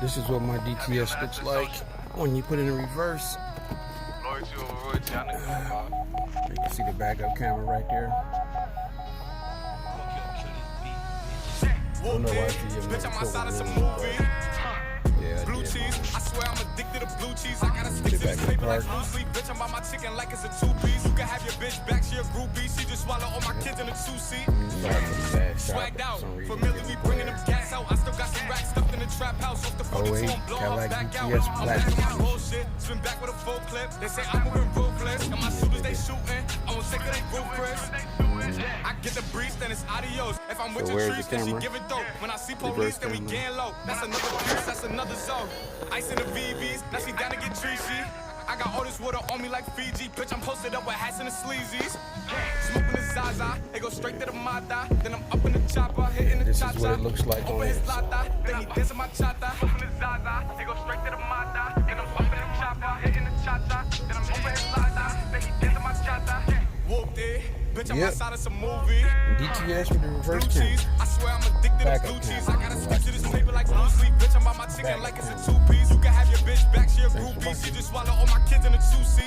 This is what my DTS looks like when you put it in reverse. You can see the backup camera right there. I don't know why blue cheese. I swear I'm addicted to blue cheese. I gotta stick to this paper like blue sleep. Bitch, I'm by my chicken like it's a two-piece. You can have your bitch back, she a groupie. She just swallow all my kids in a two-seat. Swagged out. Familiar, we bringing them gas out. I still got some racks stuffed in the trap house. Off the 42, I'm blowing back out. I'm bullshit. Spin back with a full clip. They say I'm moving ruthless. And my shooters, they shooting. I won't take it, they ruthless. I get the breeze, then it's adios. If I'm with your trees, then she give it dope. When I see police, then we gang low. That's another piece, that's another zone. Ice in the VVs, now she down to get treachy. I got all this water on me like Fiji. Bitch, I'm posted up with hats and the sleazies. Smoking the Zaza, they go straight to the Mata. Then I'm up in the chopper, hitting the cha-cha. This is what it looks like on his lata, then he dancing my chata. Up in the Zaza, they go straight to the Mata. Then I'm up in the chopper, hitting the cha-cha. Then I'm over his lata, then he dancing my chata. Whooped it. Bitch, I'm outside of some movie. DTS with the reverse camera. I swear I'm addicted to blue cheese. I gotta stick to this paper like blue sleep. Bitch, I'm by my chicken like it's a two-piece. You can have your bitch back, she a groupie. She just swallow all my kids in a two-seat.